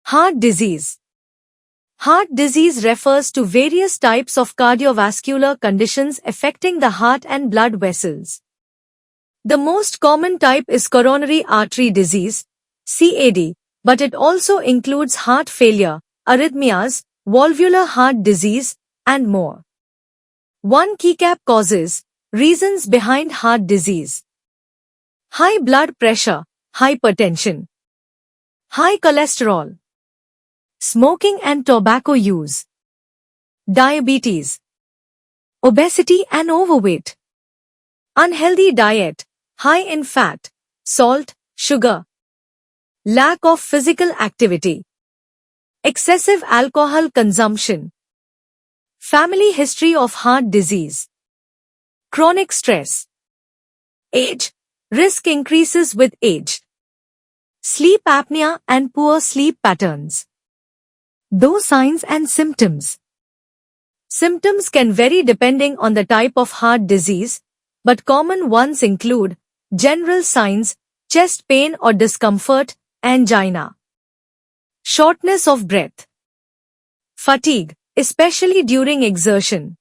Heart disease. Heart disease refers to various types of cardiovascular conditions affecting the heart and blood vessels. The most common type is coronary artery disease, CAD, but it also includes heart failure, arrhythmias, valvular heart disease, and more. 1 keycap causes, reasons behind heart disease. High blood pressure, hypertension. High cholesterol. Smoking and tobacco use. Diabetes. Obesity and overweight. Unhealthy diet, high in fat, salt, sugar. Lack of physical activity. Excessive alcohol consumption. Family history of heart disease. Chronic stress. Age. Risk increases with age. Sleep apnea and poor sleep patterns. Those signs and symptoms. Symptoms can vary depending on the type of heart disease, but common ones include general signs, chest pain or discomfort, angina. Shortness of breath. Fatigue, especially during exertion.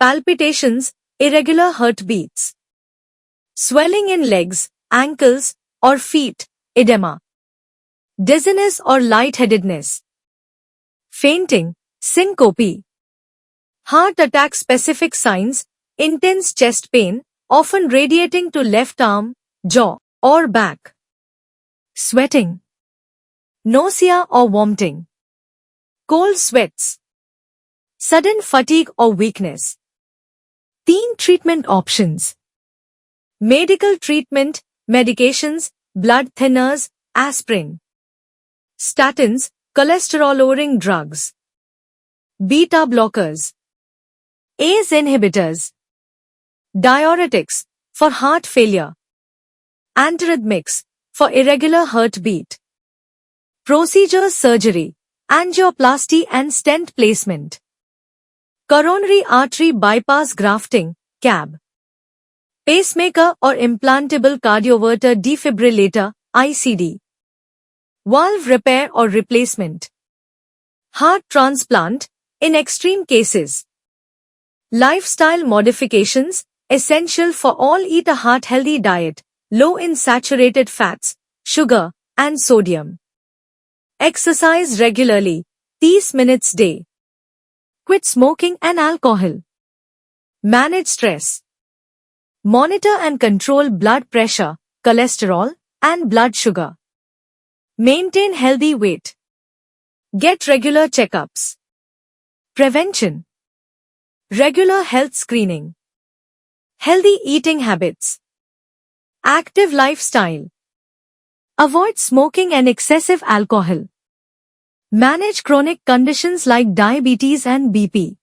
Palpitations, irregular heartbeats. Swelling in legs, ankles, or feet, edema. Dizziness or lightheadedness. Fainting, syncope. Heart attack specific signs, intense chest pain, often radiating to left arm, jaw, or back. Sweating. Nausea or vomiting. Cold sweats. Sudden fatigue or weakness. Teen treatment options. Medical treatment, medications, blood thinners, aspirin. Statins, cholesterol-lowering drugs. Beta blockers. ACE inhibitors. Diuretics, for heart failure. Antiarrhythmics, for irregular heartbeat. Procedures surgery, angioplasty and stent placement. Coronary artery bypass grafting, CAB. Pacemaker or implantable cardioverter defibrillator, ICD. Valve repair or replacement. Heart transplant, in extreme cases. Lifestyle modifications, essential for all. Eat a heart-healthy diet, low in saturated fats, sugar, and sodium. Exercise regularly, 30 minutes day. Quit smoking and alcohol. Manage stress. Monitor and control blood pressure, cholesterol, and blood sugar. Maintain healthy weight. Get regular checkups. Prevention. Regular health screening. Healthy eating habits. Active lifestyle. Avoid smoking and excessive alcohol. Manage chronic conditions like diabetes and BP.